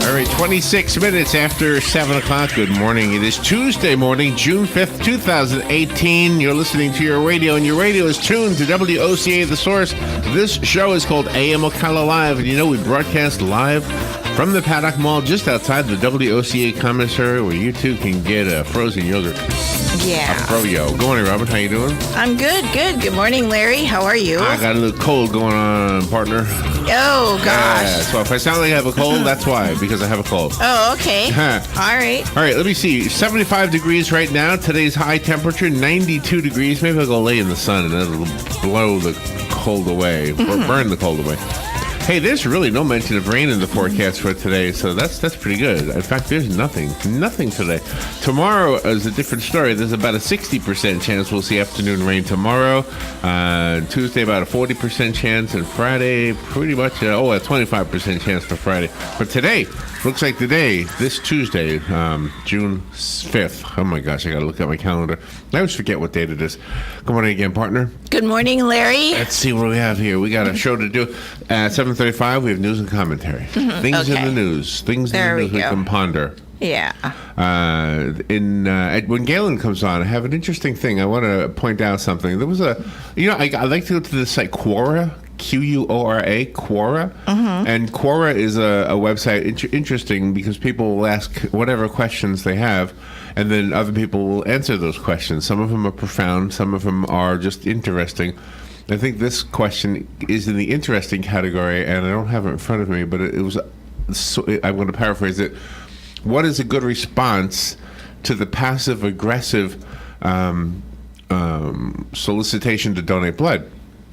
All right, 26 minutes after 7 o'clock. Good morning. It is Tuesday morning, June 5th, 2018. You're listening to your radio, and your radio is tuned to WOCA The Source. This show is called AM Ocala Live, and you know we broadcast live from the Paddock Mall just outside the WOCA commissary where you too can get a frozen yogurt. Yeah. A froyo. Good morning, Robin. How you doing? I'm good. Good morning, Larry. How are you? I got a little cold going on, partner. Oh, gosh. Yeah, so if I sound like I have a cold, that's why, because I have a cold. Oh, okay. All right. All right, let me see. 75 degrees right now. Today's high temperature, 92 degrees. Maybe I'll go lay in the sun and it'll blow the cold away, or burn the cold away. Hey, there's really no mention of rain in the forecast for today, so that's pretty good. In fact, there's nothing today. Tomorrow is a different story. There's about a 60% chance we'll see afternoon rain tomorrow. Tuesday, about a 40% chance, and Friday, pretty much a 25% chance for Friday. But today, looks like today, this Tuesday, June 5th. Oh my gosh, I gotta look at my calendar. I always forget what date it is. Good morning again, partner. Good morning, Larry. Let's see what we have here. We got a show to do. At 7:35, we have news and commentary. Things in the news. Things in the news we can ponder. Yeah. When Galen comes on, I have an interesting thing. I want to point out something. There was I like to go to the site Quora, Quora, Quora. And Quora is a website interesting because people will ask whatever questions they have, and then other people will answer those questions. Some of them are profound, some of them are just interesting. I think this question is in the interesting category, and I don't have it in front of me, but it was, I'm going to paraphrase it. What is a good response to the passive-aggressive solicitation to donate blood?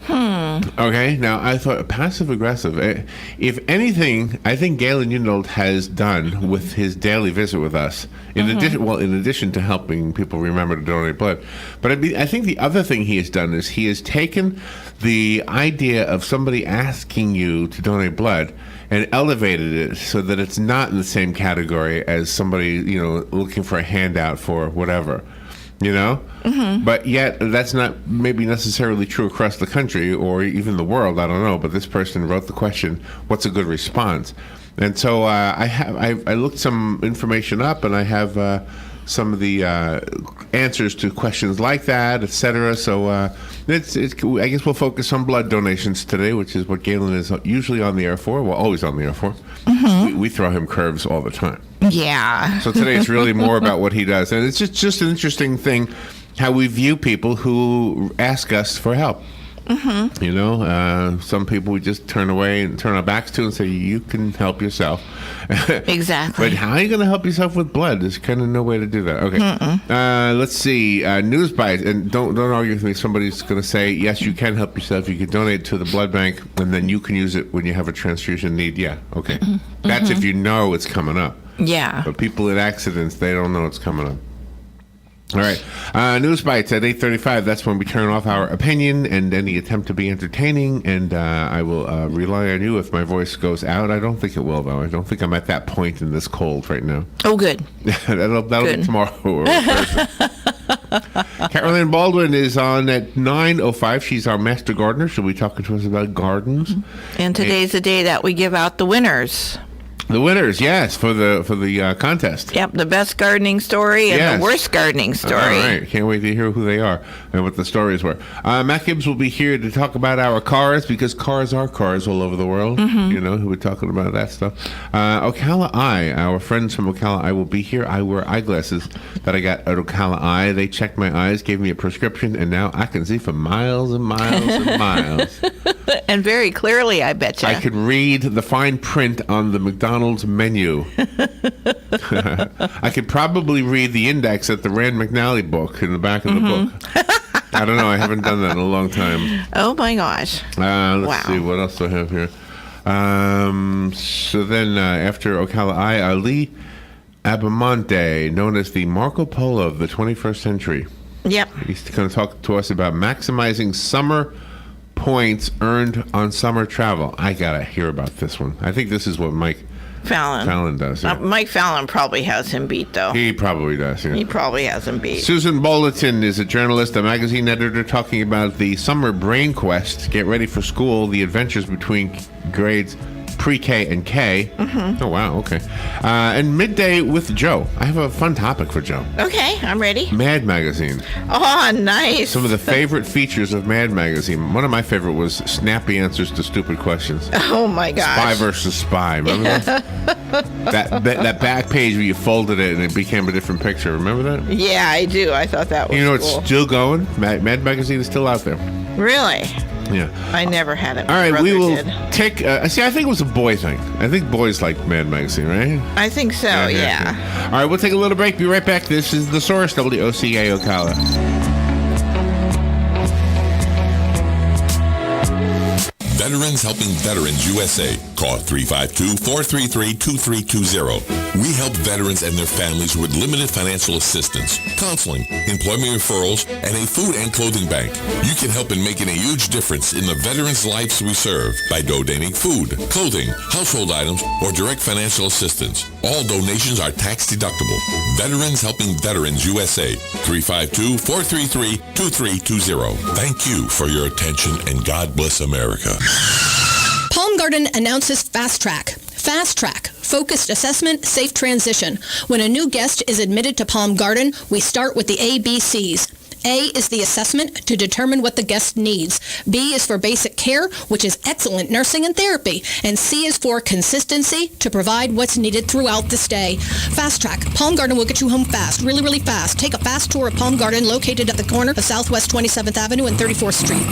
Okay, now I thought passive-aggressive. If anything, I think Galen Yundold has done with his daily visit with us, in addition to helping people remember to donate blood. But I think the other thing he has done is he has taken the idea of somebody asking you to donate blood and elevated it so that it's not in the same category as somebody, looking for a handout for whatever. But yet that's not maybe necessarily true across the country or even the world. I don't know. But this person wrote the question, what's a good response? And so I looked some information up, and I have some of the answers to questions like that, etc. So I guess we'll focus on blood donations today, which is what Galen is usually on the air for. Well, always on the air for. We throw him curves all the time. Yeah. So today it's really more about what he does. And it's just an interesting thing how we view people who ask us for help. Some people we just turn away and turn our backs to and say, you can help yourself. Exactly. But how are you going to help yourself with blood? There's kind of no way to do that. Okay. Let's see. News bites. And don't argue with me. Somebody's going to say, yes, you can help yourself. You can donate to the blood bank, and then you can use it when you have a transfusion need. Yeah. Okay. That's if you know it's coming up. Yeah. But people in accidents, they don't know it's coming up. All right. News bites at 8:35. That's when we turn off our opinion and any attempt to be entertaining. And I will rely on you if my voice goes out. I don't think it will, though. I don't think I'm at that point in this cold right now. Oh, good. that'll be tomorrow or Thursday. Carolyn Baldwin is on at 9:05. She's our master gardener. She'll be talking to us about gardens. And today's the day that we give out the winners. The winners, yes, for the contest. Yep, the best gardening story and the worst gardening story. All right, can't wait to hear who they are and what the stories were. Matt Gibbs will be here to talk about our cars, because cars are cars all over the world. We're talking about that stuff. Ocala Eye, our friends from Ocala Eye will be here. I wear eyeglasses that I got at Ocala Eye. They checked my eyes, gave me a prescription, and now I can see for miles and miles and miles. And very clearly, I bet you. I could read the fine print on the McDonald's menu. I could probably read the index at the Rand McNally book in the back of the book. I don't know. I haven't done that in a long time. Oh, my gosh. Let's see. What else do I have here? So then after Ocala Eye, Ali Abamonte, known as the Marco Polo of the 21st century. Yep. He's going to talk to us about maximizing summer points earned on summer travel. I got to hear about this one. I think this is what Mike Fallon does. Yeah. Mike Fallon probably has him beat, though. He probably does, yeah. He probably has him beat. Susan Bulletin is a journalist, a magazine editor, talking about the summer brain quest. Get ready for school, the adventures between grades pre-K and K. Oh, wow, okay. And midday with Joe. I have a fun topic for Joe. Okay, I'm ready. Mad Magazine. Oh, nice. Some of the favorite features of Mad Magazine. One of my favorite was snappy answers to stupid questions. Oh, my gosh. Spy versus spy. Remember that? That back page where you folded it and it became a different picture. Remember that? Yeah, I do. I thought that was You know, cool. it's still going. Mad Magazine is still out there. Really? Yeah. I never had it. All right, My we brother will did. take. See, I think it was a boy thing. I think boys like Mad Magazine, right? I think so, yeah. All right, we'll take a little break. Be right back. This is The Source, WOCA Ocala. Veterans Helping Veterans USA. Call 352-433-2320. We help veterans and their families with limited financial assistance, counseling, employment referrals, and a food and clothing bank. You can help in making a huge difference in the veterans' lives we serve by donating food, clothing, household items, or direct financial assistance. All donations are tax deductible. Veterans Helping Veterans USA. 352-433-2320. Thank you for your attention and God bless America. Palm Garden announces Fast Track. Fast Track, focused assessment, safe transition. When a new guest is admitted to Palm Garden, we start with the ABCs. A is the assessment to determine what the guest needs. B is for basic care, which is excellent nursing and therapy. And C is for consistency to provide what's needed throughout the stay. Fast Track. Palm Garden will get you home fast, really, really fast. Take a fast tour of Palm Garden located at the corner of Southwest 27th Avenue and 34th Street.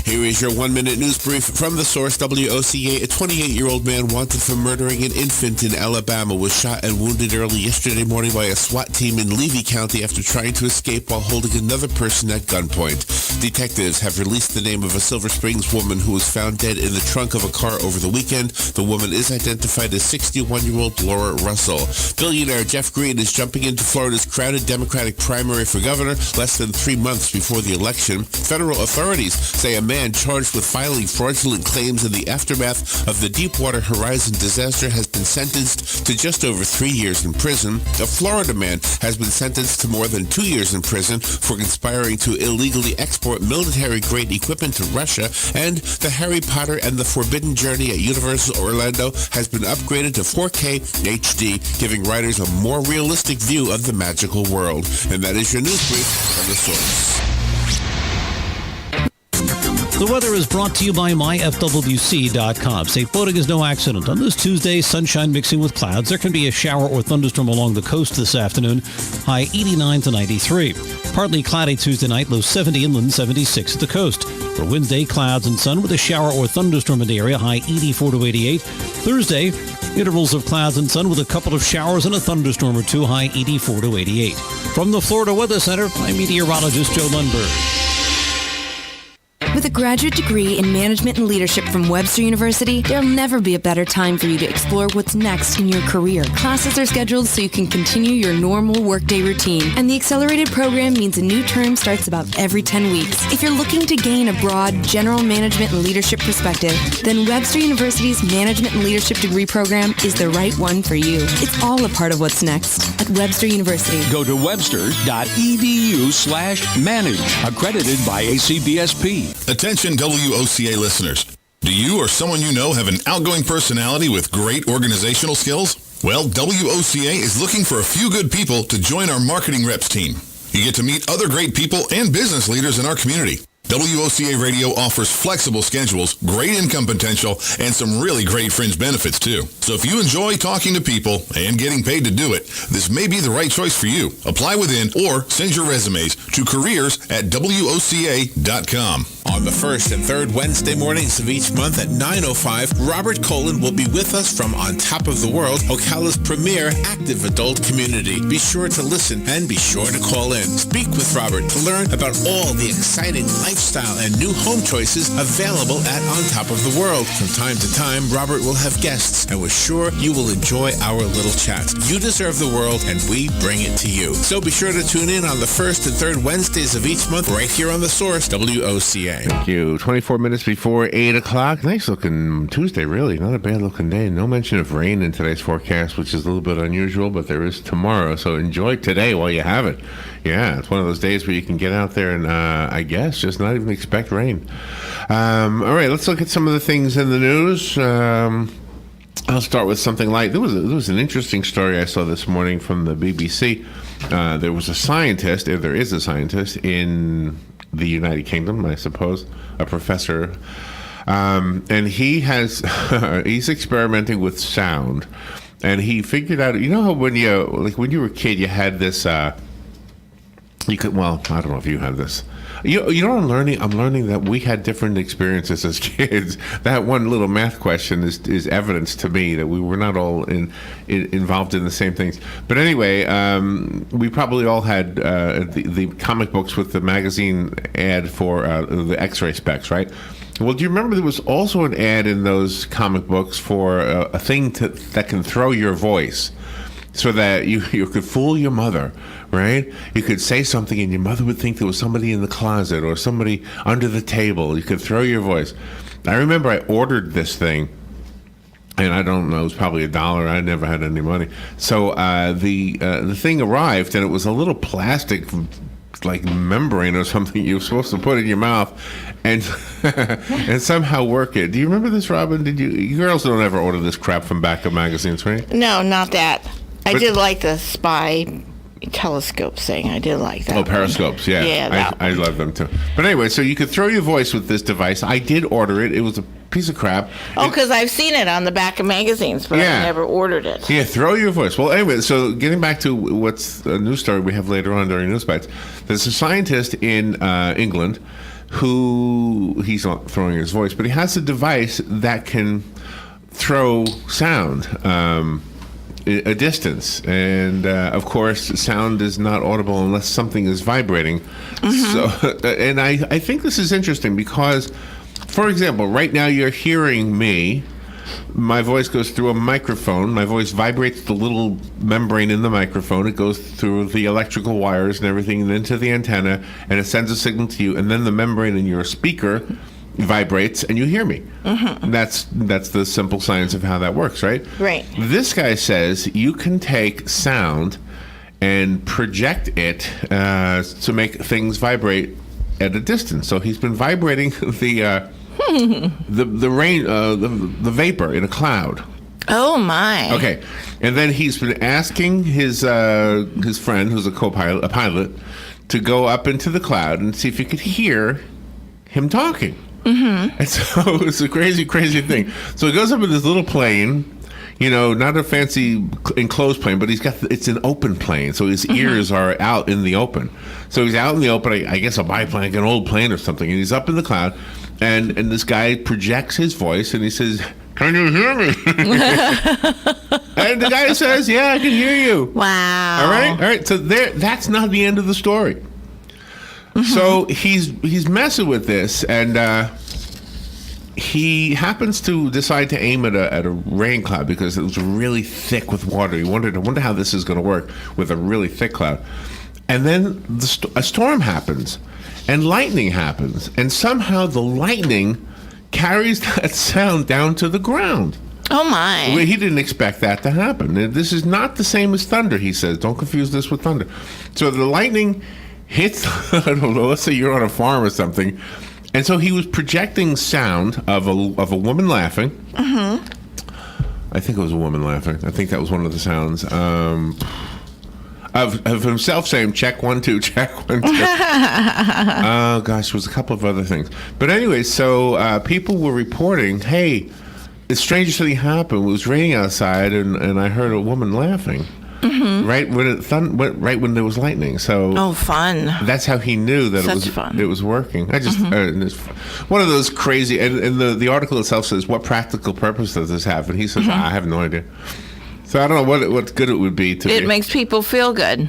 Here is your 1-minute news brief from The Source, WOCA. A 28-year-old man wanted for murdering an infant in Alabama was shot and wounded early yesterday morning by a SWAT team in Levy County after trying to escape while holding another person at gunpoint. Detectives have released the name of a Silver Springs woman who was found dead in the trunk of a car over the weekend. The woman is identified as 61-year-old Laura Russell. Billionaire Jeff Green is jumping into Florida's crowded Democratic primary for governor less than 3 months before the election. Federal authorities say a man charged with filing fraudulent claims in the aftermath of the Deepwater Horizon disaster has been sentenced to just over 3 years in prison. A Florida man has been sentenced to more than 2 years in prison for conspiring to illegally export military-grade equipment to Russia. And the Harry Potter and the Forbidden Journey at Universal Orlando has been upgraded to 4K HD, giving riders a more realistic view of the magical world. And that is your news brief from The Source. The weather is brought to you by myfwc.com. Safe boating is no accident. On this Tuesday, sunshine mixing with clouds. There can be a shower or thunderstorm along the coast this afternoon. High 89 to 93. Partly cloudy Tuesday night, low 70 inland, 76 at the coast. For Wednesday, clouds and sun with a shower or thunderstorm in the area. High 84 to 88. Thursday, intervals of clouds and sun with a couple of showers and a thunderstorm or two. High 84 to 88. From the Florida Weather Center, I'm meteorologist Joe Lundberg. With a graduate degree in management and leadership from Webster University, there'll never be a better time for you to explore what's next in your career. Classes are scheduled so you can continue your normal workday routine, and the accelerated program means a new term starts about every 10 weeks. If you're looking to gain a broad general management and leadership perspective, then Webster University's Management and Leadership degree program is the right one for you. It's all a part of what's next at Webster University. Go to webster.edu/manage, accredited by ACBSP. Attention WOCA listeners. Do you or someone you know have an outgoing personality with great organizational skills? Well, WOCA is looking for a few good people to join our marketing reps team. You get to meet other great people and business leaders in our community. WOCA Radio offers flexible schedules, great income potential, and some really great fringe benefits too. So if you enjoy talking to people and getting paid to do it, this may be the right choice for you. Apply within or send your resumes to careers@WOCA.com. On the first and third Wednesday mornings of each month at 9:05, Robert Colin will be with us from On Top of the World, Ocala's premier active adult community. Be sure to listen and be sure to call in. Speak with Robert to learn about all the exciting lifestyle and new home choices available at On Top of the World. From time to time, Robert will have guests, and we're sure you will enjoy our little chat. You deserve the world, and we bring it to you. So be sure to tune in on the first and third Wednesdays of each month right here on The Source, WOCA. Thank you. 24 minutes before 8 o'clock. Nice looking Tuesday, really. Not a bad looking day. No mention of rain in today's forecast, which is a little bit unusual, but there is tomorrow. So enjoy today while you have it. Yeah, it's one of those days where you can get out there and, I guess, just not even expect rain. All right, let's look at some of the things in the news. I'll start with something light. There was an interesting story I saw this morning from the BBC. There was a scientist, or there is a scientist in the United Kingdom, I suppose, a professor, and he's experimenting with sound, and he figured out. You know how when you were a kid, you had this. I don't know if you have this. You know what I'm learning? I'm learning that we had different experiences as kids. That one little math question is evidence to me that we were not all involved in the same things. But anyway, we probably all had the comic books with the magazine ad for the X-ray specs, right? Well, do you remember there was also an ad in those comic books for a thing that can throw your voice? So that you could fool your mother, right? You could say something and your mother would think there was somebody in the closet or somebody under the table. You could throw your voice. I remember I ordered this thing, and I don't know, it was probably $1. I never had any money. So the thing arrived, and it was a little plastic, like membrane or something you were supposed to put in your mouth and and somehow work it. Do you remember this, Robin? You girls don't ever order this crap from back of magazines, right? No, not that. I did like the spy telescope thing. I did like that. Oh, periscopes, yeah. Yeah, I love them too. But anyway, so you could throw your voice with this device. I did order it. It was a piece of crap. Oh, because I've seen it on the back of magazines, but I never ordered it. Yeah, throw your voice. Well, anyway, so getting back to what's a news story we have later on during News Bites, there's a scientist in England who, he's not throwing his voice, but he has a device that can throw sound a distance, and of course sound is not audible unless something is vibrating. So and I think this is interesting because, for example, right now you're hearing me. My voice goes through a microphone. My voice vibrates the little membrane in the microphone. It goes through the electrical wires and everything, and into the antenna, and it sends a signal to you, and then the membrane in your speaker vibrates and you hear me. That's the simple science of how that works, right? Right. This guy says you can take sound and project it to make things vibrate at a distance. So he's been vibrating the rain, the vapor in a cloud. Oh my. Okay, and then he's been asking his friend, who's a pilot, to go up into the cloud and see if he could hear him talking. And so it's a crazy, crazy thing. So he goes up in this little plane, not a fancy enclosed plane, but it's an open plane. So his ears are out in the open. So he's out in the open, I guess a biplane, like an old plane or something, and he's up in the cloud, and this guy projects his voice, and he says, "Can you hear me?" And the guy says, "Yeah, I can hear you." Wow. All right. So that's not the end of the story. So he's messing with this, and he happens to decide to aim at a rain cloud because it was really thick with water. I wonder how this is going to work with a really thick cloud. And then a storm happens, and lightning happens, and somehow the lightning carries that sound down to the ground. Oh my. Well, he didn't expect that to happen. This is not the same as thunder, he says. Don't confuse this with thunder. So the lightning hits, I don't know, let's say you're on a farm or something, and so he was projecting sound of a woman laughing. I think it was a woman laughing. I think that was one of the sounds. Of himself saying, "Check 1 2, check 1 2." Oh gosh, there was a couple of other things. But anyway, so people were reporting, "Hey, the strangest thing happened. It was raining outside, and I heard a woman laughing." Right when there was lightning. So fun. That's how he knew that it was working. I just it's one of those crazy. And the article itself says, "What practical purpose does this have?" And he says, "I have no idea." So I don't know what good it would be to. It makes people feel good.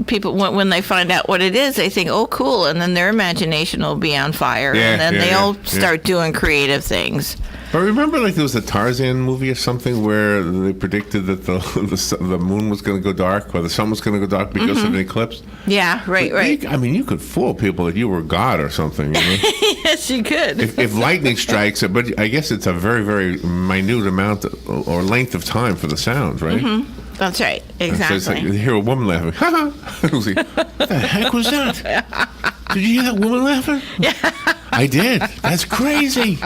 People, when they find out what it is, they think, "Oh, cool," and then their imagination will be on fire, and then they'll start doing creative things. But remember, there was a Tarzan movie or something where they predicted that the moon was going to go dark or the sun was going to go dark because of an eclipse. Yeah, right. I mean, you could fool people that you were God or something. Yes, you could. If lightning strikes it, but I guess it's a very, very minute amount or length of time for the sounds, right? Mm-hmm. That's right. Exactly. So it's like you hear a woman laughing. What the heck was that? Did you hear that woman laughing? Yeah. I did. That's crazy.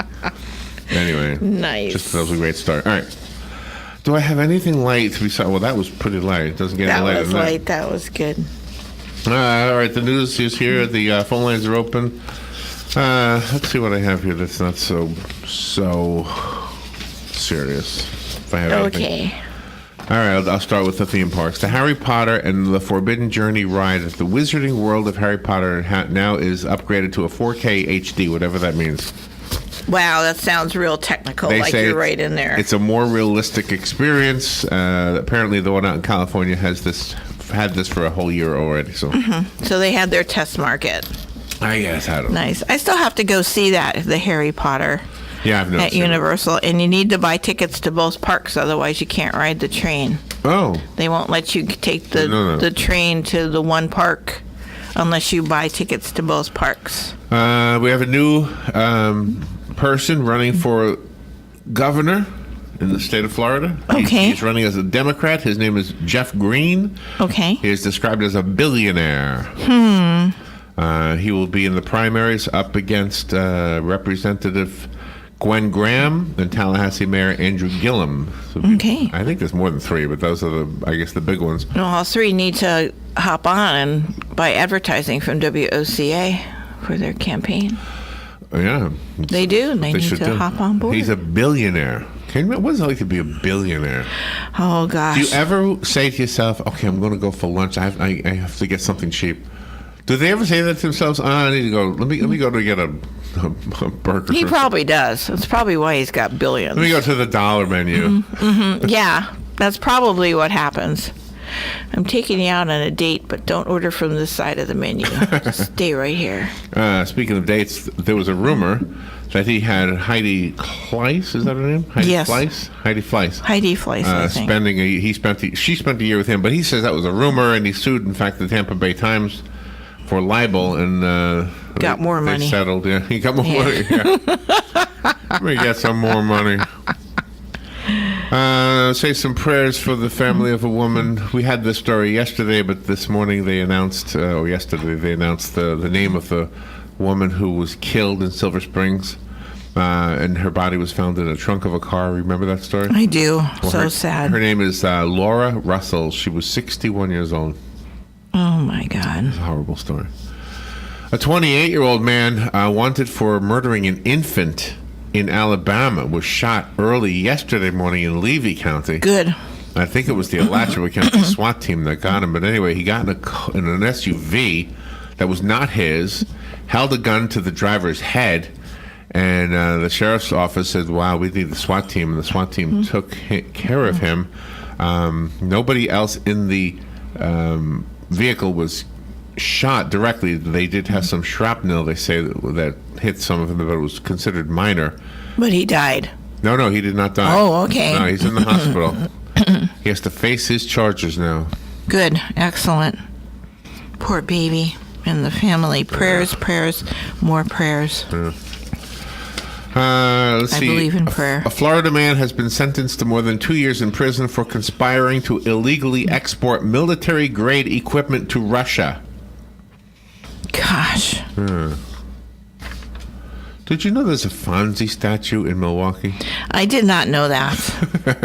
Anyway. Nice. That was a great start. All right. Do I have anything light to be saw? Well, that was pretty light. It doesn't get any lighter than that. That was light. That was good. All right. The news is here. The phone lines are open. Let's see what I have here that's not so serious. If I have anything. Okay. All right, I'll start with the theme parks. The Harry Potter and the Forbidden Journey ride at the Wizarding World of Harry Potter now is upgraded to a 4K HD, whatever that means. Wow, that sounds real technical, They like say you're right in there. It's a more realistic experience. Apparently, the one out in California had this for a whole year already. So, So they had their test market. I guess I don't know. Nice. I still have to go see that, the Harry Potter. Yeah, I've noticed at Universal, and you need to buy tickets to both parks, otherwise you can't ride the train. Oh. They won't let you take the train to the one park unless you buy tickets to both parks. We have a new person running for governor in the state of Florida. Okay. He's running as a Democrat. His name is Jeff Green. Okay. He is described as a billionaire. He will be in the primaries up against Representative Gwen Graham and Tallahassee Mayor Andrew Gillum. So Okay. I think there's more than three, but those are the big ones. No, all three need to hop on and buy advertising from WOCA for their campaign. Yeah. They do. They need to hop on board. He's a billionaire. Can you imagine what it's like to be a billionaire? Oh, gosh. Do you ever say to yourself, okay, I'm going to go for lunch. I have to get something cheap. Do they ever say that to themselves? I need to go. Let me go to get a burger. He probably does. That's probably why he's got billions. Let me go to the dollar menu. Yeah, that's probably what happens. I'm taking you out on a date, but don't order from this side of the menu. Just stay right here. Speaking of dates, there was a rumor that he had Heidi Fleiss. Is that her name? Heidi Yes. Fleiss? Heidi Fleiss. Heidi Fleiss, I think. She spent a year with him, but he says that was a rumor, and he sued, in fact, the Tampa Bay Times for libel, and got more money. They settled. Yeah, he got more money. Yeah. Let me get some more money. Say some prayers for the family of a woman. We had this story yesterday, but this morning they announced, the name of the woman who was killed in Silver Springs, and her body was found in a trunk of a car. Remember that story? I do. Well, sad. Her name is Laura Russell. She was 61 years old. Oh, my God. It's a horrible story. A 28-year-old man wanted for murdering an infant in Alabama was shot early yesterday morning in Levy County. Good. I think it was the Alachua County SWAT team that got him. But anyway, he got in an SUV that was not his, held a gun to the driver's head, and the sheriff's office said, wow, we need the SWAT team. And the SWAT team took care of him. Nobody else in the vehicle was shot directly. They did have some shrapnel, they say, that hit some of them, but it was considered minor. But he died. No, he did not die. Oh, okay. No, he's in the hospital. He has to face his charges now. Good. Excellent. Poor baby and the family. Prayers, more prayers. Let's see. I believe in prayer. A Florida man has been sentenced to more than 2 years in prison for conspiring to illegally export military-grade equipment to Russia. Gosh. Did you know there's a Fonzie statue in Milwaukee? I did not know that.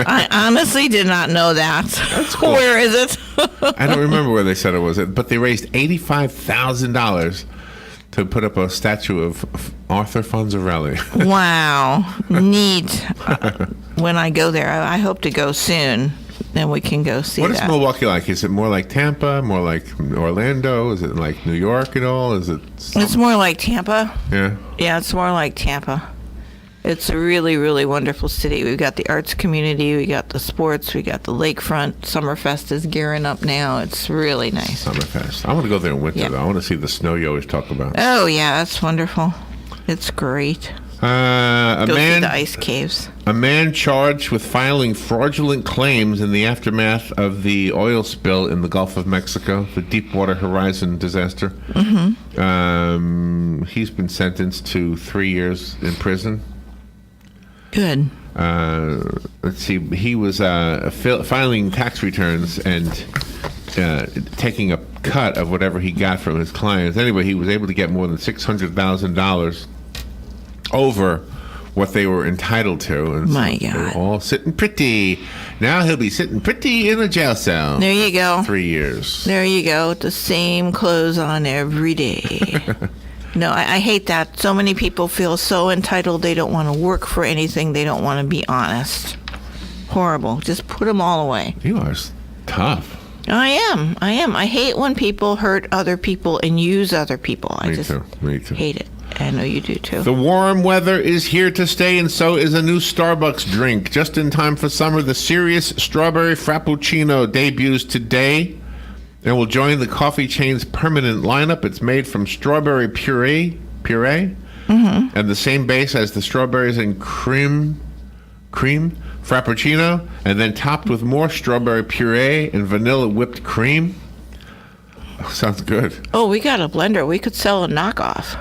I honestly did not know that. That's cool. Where is it? I don't remember where they said it was, but they raised $85,000 to put up a statue of Arthur Fonzarelli. Wow. Neat. When I go there, I hope to go soon. Then we can go see What that. is Milwaukee like? Is it more like Tampa, more like Orlando? Is it like New York at all? Is it? It's more like Tampa. Yeah. Yeah, it's more like Tampa. It's a really, really wonderful city. We've got the arts community, we got the sports, we got the lakefront. Summerfest is gearing up now. It's really nice. Summerfest. I want to go there in winter, Yeah. though. I want to see the snow you always talk about. Oh, yeah, that's wonderful. It's great. A Go see man, the ice caves. a man charged with filing fraudulent claims in the aftermath of the oil spill in the Gulf of Mexico, the Deepwater Horizon disaster. Mm-hmm. He's been sentenced to 3 years in prison. Good. Let's see. He was filing tax returns and taking a cut of whatever he got from his clients. Anyway, he was able to get more than $600,000 over what they were entitled to. And My so God. they're all sitting pretty. Now he'll be sitting pretty in a jail cell. There you go. 3 years. There you go. With the same clothes on every day. No, I hate that. So many people feel so entitled they don't want to work for anything. They don't want to be honest. Horrible. Just put them all away. You are tough. I am. I hate when people hurt other people and use other people. I just Me too. hate it. I know you do too. The warm weather is here to stay, and so is a new Starbucks drink. Just in time for summer, the Serious Strawberry Frappuccino debuts today and will join the coffee chain's permanent lineup. It's made from strawberry puree, and the same base as the strawberries and cream Frappuccino, and then topped with more strawberry puree and vanilla whipped cream. Sounds good. Oh, we got a blender. We could sell a knockoff.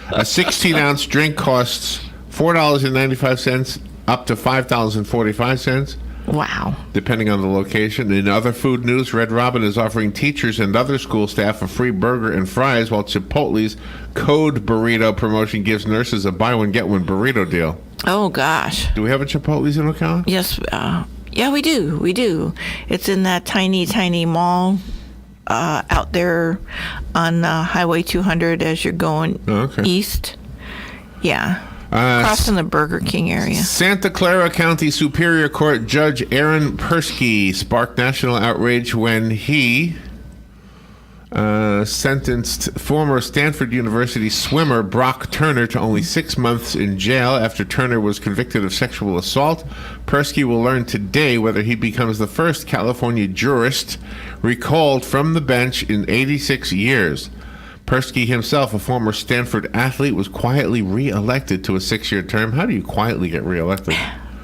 A 16-ounce drink costs $4.95 up to $5.45, Wow. depending on the location. In other food news, Red Robin is offering teachers and other school staff a free burger and fries, while Chipotle's Code Burrito promotion gives nurses a buy one, get one burrito deal. Oh, gosh. Do we have a Chipotle's in Ocala? Yes. Yeah, we do. We do. It's in that tiny, tiny mall out there on Highway 200 as you're going east. Yeah. Crossing the Burger King area. Santa Clara County Superior Court Judge Aaron Persky sparked national outrage when he sentenced former Stanford University swimmer Brock Turner to only 6 months in jail after Turner was convicted of sexual assault. Persky will learn today whether he becomes the first California jurist recalled from the bench in 86 years. Persky himself, a former Stanford athlete, was quietly re-elected to a 6-year term. How do you quietly get re-elected?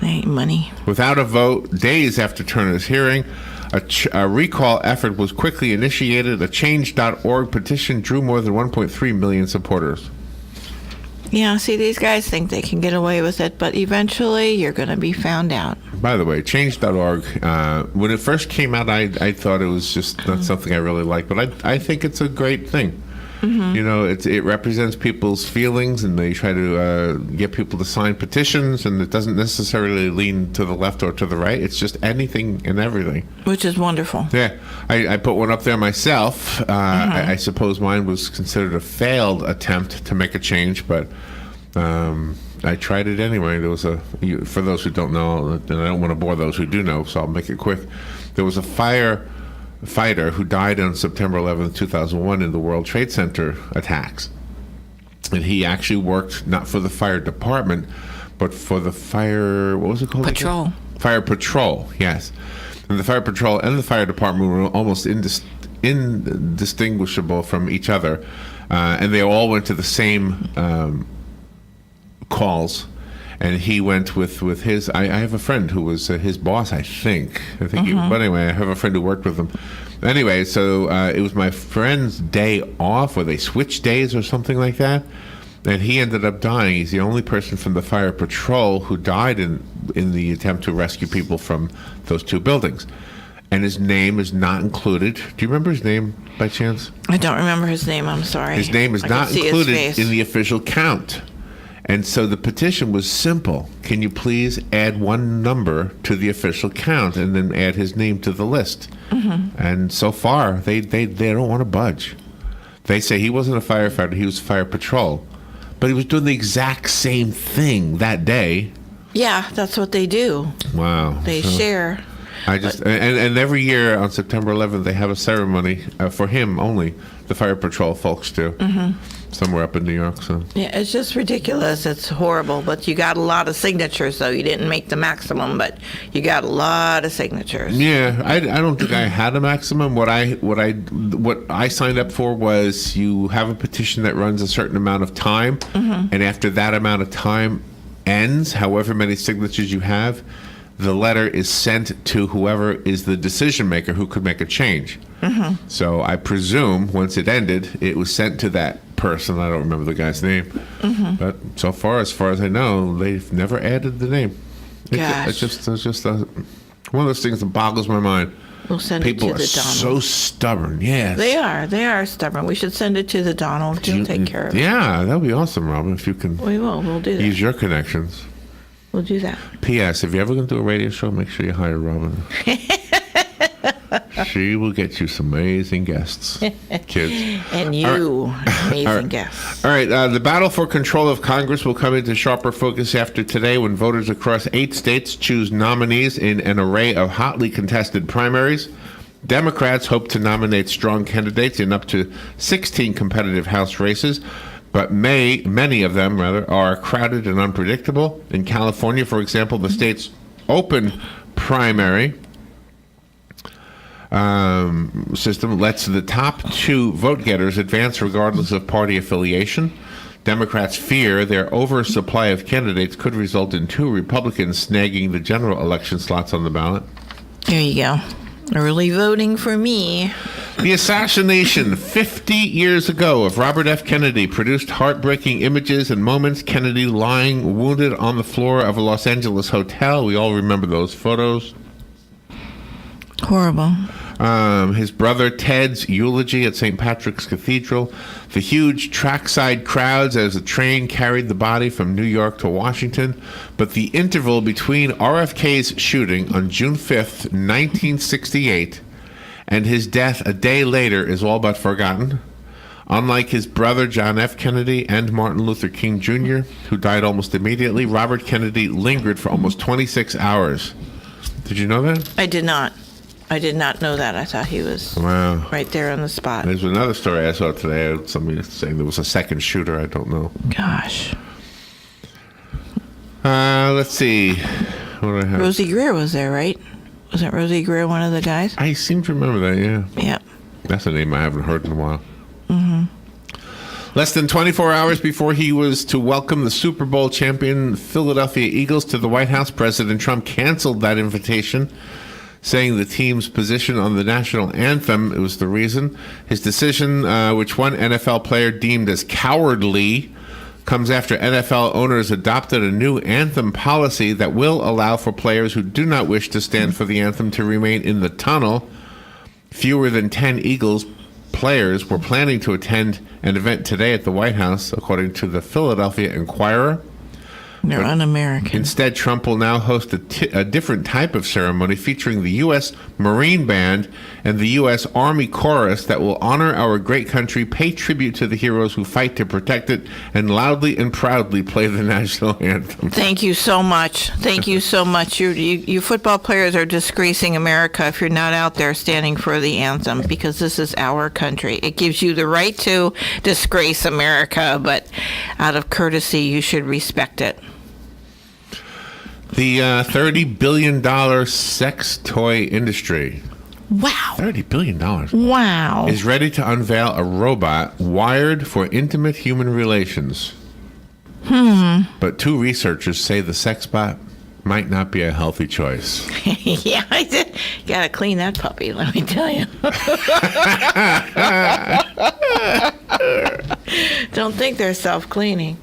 They ain't money. Without a vote, days after Turner's hearing, a recall effort was quickly initiated. A Change.org petition drew more than 1.3 million supporters. Yeah, see, these guys think they can get away with it, but eventually you're going to be found out. By the way, Change.org, when it first came out, I thought it was just not something I really liked, but I think it's a great thing. Mm-hmm. You know, it represents people's feelings, and they try to get people to sign petitions, and it doesn't necessarily lean to the left or to the right. It's just anything and everything. Which is wonderful. Yeah, I put one up there myself. I suppose mine was considered a failed attempt to make a change, but I tried it anyway. There was for those who don't know, and I don't want to bore those who do know, so I'll make it quick. There was a firefighter who died on September 11th, 2001 in the World Trade Center attacks. And he actually worked not for the fire department, but for the fire, what was it called? Patrol. Fire patrol, yes. And the fire patrol and the fire department were almost indistinguishable from each other. And they all went to the same calls. And he went with his. I have a friend who was his boss, I think. But anyway, I have a friend who worked with him. Anyway, so it was my friend's day off, or they switched days or something like that. And he ended up dying. He's the only person from the fire patrol who died in the attempt to rescue people from those two buildings. And his name is not included. Do you remember his name by chance? I don't remember his name. I'm sorry. His name is not included in the official count. And so the petition was simple. Can you please add one number to the official count and then add his name to the list? And so far, they don't want to budge. They say he wasn't a firefighter, he was fire patrol. But he was doing the exact same thing that day. Yeah, that's what they do. Wow. They share. And every year on September 11th, they have a ceremony for him only. The fire patrol folks do. somewhere up in New York. So Yeah, it's just ridiculous. It's horrible. But you got a lot of signatures, though. You didn't make the maximum, but you got a lot of signatures. yeah, I don't think I had a maximum. What I signed up for was you have a petition that runs a certain amount of time, and after that amount of time ends, however many signatures you have, the letter is sent to whoever is the decision maker who could make a change. So I presume once it ended, it was sent to that person. I don't remember the guy's name, but so far as I know, they've never added the name. It's just one of those things that boggles my mind. We'll send People it to are the Donald. so stubborn. Yes, They are stubborn. We should send it to the Donald. He'll take care of it. Yeah, that'd be awesome, Robin. If you can We will. We'll do that. use your connections. We'll do that. P.S. If you're ever going to do a radio show, make sure you hire Robin. She will get you some amazing guests, kids. And you, amazing guests. All right, the battle for control of Congress will come into sharper focus after today when voters across 8 states choose nominees in an array of hotly contested primaries. Democrats hope to nominate strong candidates in up to 16 competitive House races, but many of them are crowded and unpredictable. In California, for example, the state's open primary system lets the top 2 vote getters advance regardless of party affiliation. Democrats fear their oversupply of candidates could result in 2 Republicans snagging the general election slots on the ballot. There you go. Early voting for me. The assassination 50 years ago of Robert F. Kennedy produced heartbreaking images and moments. Kennedy lying wounded on the floor of a Los Angeles hotel. We all remember those photos. Horrible. His brother Ted's eulogy at St. Patrick's Cathedral, the huge trackside crowds as a train carried the body from New York to Washington. But the interval between RFK's shooting on June 5th, 1968, and his death a day later is all but forgotten. Unlike his brother John F. Kennedy and Martin Luther King Jr., who died almost immediately, Robert Kennedy lingered for almost 26 hours. Did you know that? I did not. I did not know that. I thought he was right there on the spot. There's another story I saw today. Somebody saying there was a second shooter. I don't know. Gosh. Let's see. What do I have? Rosie Greer was there, right? Wasn't Rosie Greer one of the guys? I seem to remember that, yeah. Yep. That's a name I haven't heard in a while. Less than 24 hours before he was to welcome the Super Bowl champion Philadelphia Eagles to the White House, President Trump canceled that invitation, saying the team's position on the national anthem was the reason. His decision, which one NFL player deemed as cowardly, comes after NFL owners adopted a new anthem policy that will allow for players who do not wish to stand for the anthem to remain in the tunnel. Fewer than 10 Eagles players were planning to attend an event today at the White House, according to the Philadelphia Inquirer. They're un-American. Instead, Trump will now host a different type of ceremony featuring the U.S. Marine Band and the U.S. Army Chorus that will honor our great country, pay tribute to the heroes who fight to protect it, and loudly and proudly play the national anthem. Thank you so much. Thank you so much. You football players are disgracing America if you're not out there standing for the anthem, because this is our country. It gives you the right to disgrace America, but out of courtesy, you should respect it. The $30 billion sex toy industry. Wow. $30 billion. Wow. Is ready to unveil a robot wired for intimate human relations. But 2 researchers say the sex bot might not be a healthy choice. Yeah, I did. You gotta clean that puppy, let me tell you. Don't think they're self-cleaning.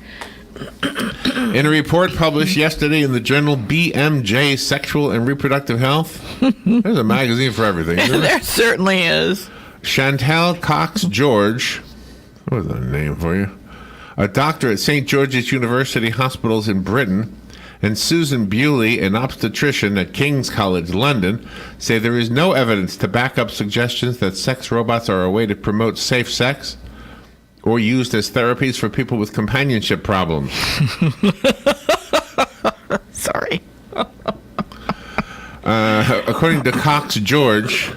In a report published yesterday in the journal BMJ Sexual and Reproductive Health, there's a magazine for everything. There certainly is. Chantal Cox-George, what was that name for you? A doctor at St. George's University Hospitals in Britain, and Susan Bewley, an obstetrician at King's College London, say there is no evidence to back up suggestions that sex robots are a way to promote safe sex or used as therapies for people with companionship problems. Sorry. According to Cox George,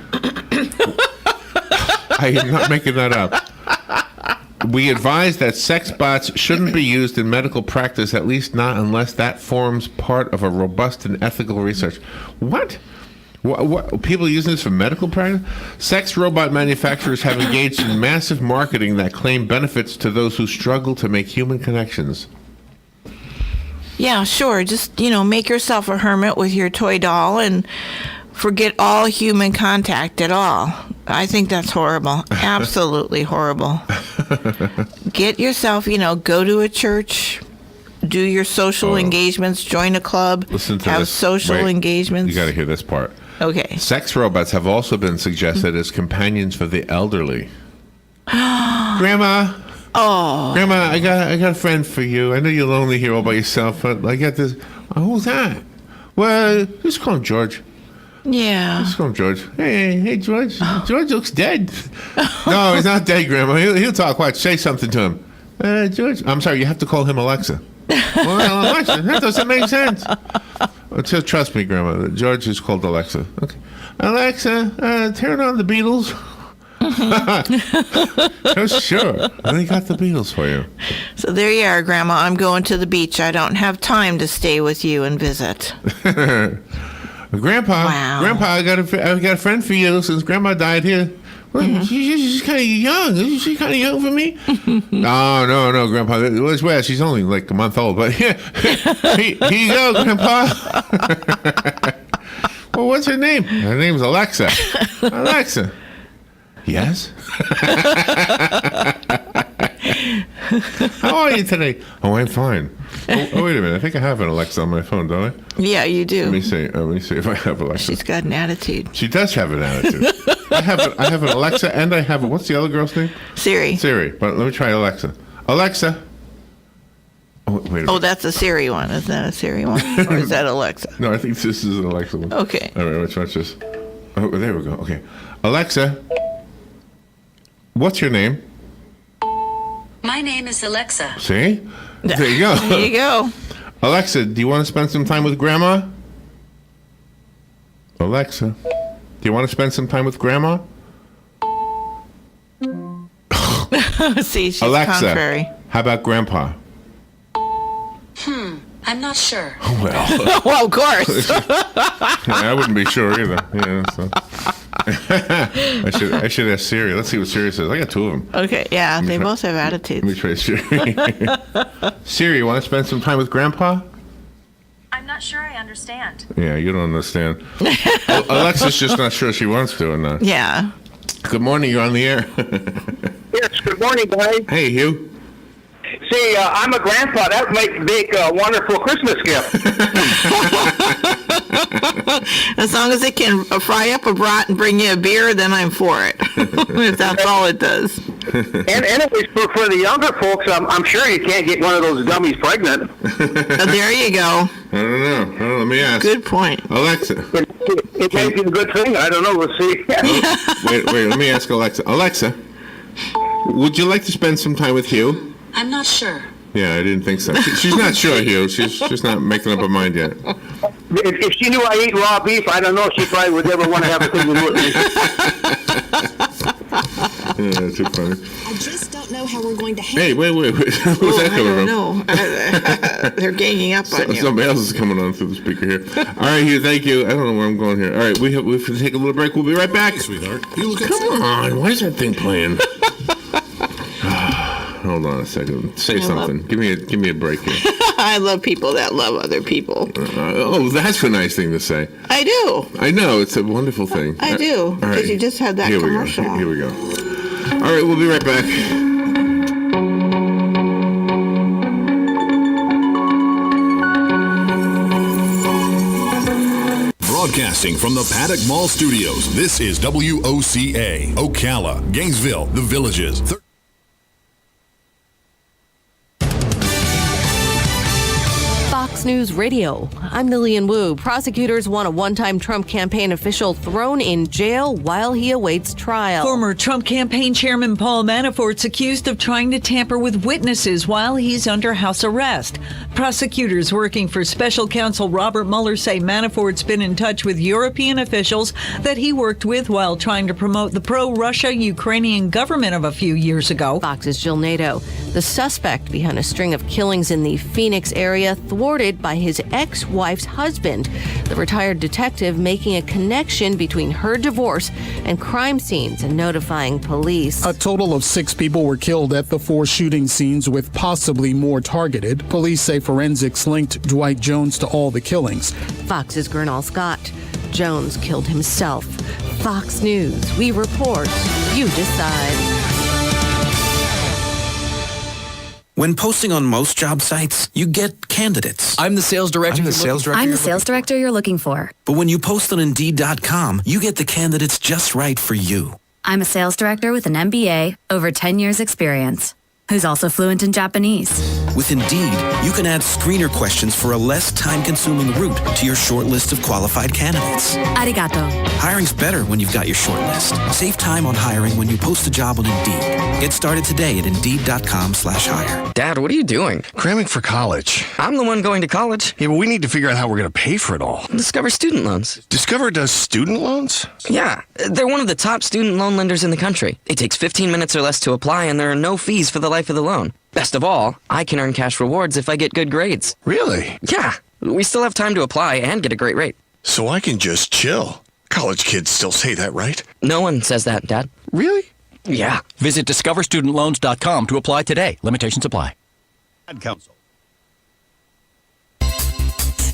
I am not making that up. We advise that sex bots shouldn't be used in medical practice, at least not unless that forms part of a robust and ethical research. What? What? People using this for medical practice? Sex robot manufacturers have engaged in massive marketing that claim benefits to those who struggle to make human connections. Yeah, sure. Just, make yourself a hermit with your toy doll and forget all human contact at all. I think that's horrible. Absolutely horrible. Get yourself, go to a church, do your social engagements, join a club, have this. social engagements. You got to hear this part. Okay. Sex robots have also been suggested as companions for the elderly. Grandma. Oh. Grandma, I got a friend for you. I know you're lonely here all by yourself, but I got this. Oh, who's that? Well, just call him George. Yeah. Just call him George. Hey, George. George looks dead. No, he's not dead, Grandma. He'll talk. Watch. Say something to him. George. I'm sorry. You have to call him Alexa. Well, Alexa. That doesn't make sense. Just trust me, Grandma. George is called Alexa. Okay. Alexa, turn on the Beatles. Oh, sure. I got the Beatles for you. So there you are, Grandma. I'm going to the beach. I don't have time to stay with you and visit. Grandpa, wow. Grandpa, I got a friend for you since Grandma died here. Well, she's kind of young. Isn't she kind of young for me? No, Grandpa. Well, she's only like a month old, but here you go, Grandpa. Well, what's her name? Her name's Alexa. Alexa. Yes? How are you today? Oh, I'm fine. Oh, wait a minute. I think I have an Alexa on my phone, don't I? Yeah, you do. Let me see if I have Alexa. She's got an attitude. She does have an attitude. I have an Alexa, and I have what's the other girl's name? Siri. But let me try Alexa. Alexa. Oh, wait a minute. Oh, that's a Siri one. Is that a Siri one? Or is that Alexa? No, I think this is an Alexa one. Okay. All right, let's watch this. Oh, there we go. Okay. Alexa, what's your name? My name is Alexa. See? There you go. There you go. Alexa, do you want to spend some time with Grandma? Alexa, do you want to spend some time with Grandma? See, she's Alexa, contrary. How about Grandpa? I'm not sure. Well, Well, of course. I wouldn't be sure either. Yeah, so. I should ask Siri. Let's see what Siri says. I got two of them. Okay, yeah, they both have attitudes. Let me try Siri. Siri, you want to spend some time with Grandpa? I'm not sure I understand. Yeah, you don't understand. Alexa's just not sure she wants to or not. Yeah. Good morning. You're on the air. Yes, good morning, guys. Hey, Hugh. See, I'm a grandpa. That might make a wonderful Christmas gift. As long as it can fry up a brat and bring you a beer, then I'm for it. If that's all it does. And anyways, for the younger folks, I'm sure you can't get one of those dummies pregnant. There you go. I don't know. Let me ask. Good point. Alexa. It might be a good thing. I don't know. We'll see. Wait. Let me ask Alexa. Alexa, would you like to spend some time with Hugh? I'm not sure. Yeah, I didn't think so. She's not sure, Hugh. She's just not making up her mind yet. If she knew I eat raw beef, I don't know if she probably would ever want to have a thing with me. Yeah, too funny. I just don't know how we're going to handle Hey, wait. Who's that coming from? No, they're ganging up on you. Somebody else is coming on through the speaker here. All right, Hugh, thank you. I don't know where I'm going here. All right, we have to take a little break. We'll be right back. Sweetheart. Come on, why is that thing playing? Hold on a second. Say something. Give me a break here. I love people that love other people. That's a nice thing to say. I do. I know, it's a wonderful thing. I do. All Because you just had that Here commercial. Here we go. All right, we'll be right back. Broadcasting from the Paddock Mall Studios, this is WOCA, Ocala, Gainesville, The Villages. Fox News Radio. I'm Lillian Wu. Prosecutors want a one-time Trump campaign official thrown in jail while he awaits trial. Former Trump campaign chairman Paul Manafort's accused of trying to tamper with witnesses while he's under house arrest. Prosecutors working for special counsel Robert Mueller say Manafort's been in touch with European officials that he worked with while trying to promote the pro-Russia Ukrainian government of a few years ago. Fox's Jill Nato. The suspect behind a string of killings in the Phoenix area thwarted by his ex-wife's husband. The retired detective making a connection between her divorce and crime scenes and notifying police. A total of 6 people were killed at the 4 shooting scenes, with possibly more targeted. Police say forensics linked Dwight Jones to all the killings. Fox's Gernal Scott. Jones killed himself. Fox News. We report. You decide. When posting on most job sites, you get candidates. I'm the sales director. I'm the sales director you're looking for. But when you post on Indeed.com, you get the candidates just right for you. I'm a sales director with an MBA, over 10 years experience, who's also fluent in Japanese. With Indeed, you can add screener questions for a less time-consuming route to your short list of qualified candidates. Arigato. Hiring's better when you've got your short list. Save time on hiring when you post a job on Indeed. Get started today at Indeed.com/hire. Dad, what are you doing? Cramming for college. I'm the one going to college. Yeah, but we need to figure out how we're going to pay for it all. Discover Student Loans. Discover does student loans? Yeah, they're one of the top student loan lenders in the country. It takes 15 minutes or less to apply, and there are no fees for the life of the loan. Best of all, I can earn cash rewards if I get good grades. Really? Yeah, we still have time to apply and get a great rate. So I can just chill. College kids still say that, right? No one says that, Dad. Really? Yeah. Visit discoverstudentloans.com to apply today. Limitations apply. Ad Council.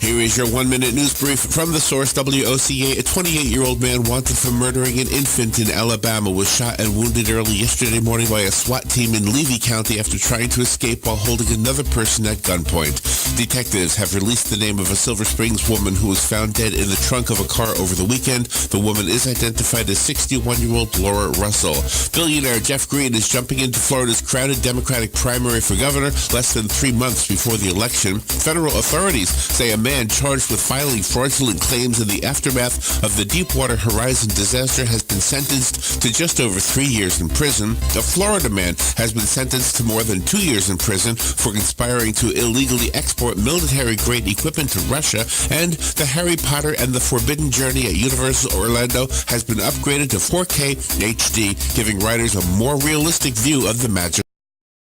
Here is your 1-minute news brief from the source WOCA. A 28-year-old man wanted for murdering an infant in Alabama was shot and wounded early yesterday morning by a SWAT team in Levy County after trying to escape while holding another person at gunpoint. Detectives have released the name of a Silver Springs woman who was found dead in the trunk of a car over the weekend. The woman is identified as 61-year-old Laura Russell. Billionaire Jeff Green is jumping into Florida's crowded Democratic primary for governor less than 3 months before the election. Federal authorities say a man charged with filing fraudulent claims in the aftermath of the Deepwater Horizon disaster has been sentenced to just over 3 years in prison. A Florida man has been sentenced to more than 2 years in prison for conspiring to illegally export military-grade equipment to Russia, and the Harry Potter and the Forbidden Journey at Universal Orlando has been upgraded to 4K HD, giving riders a more realistic view of the magic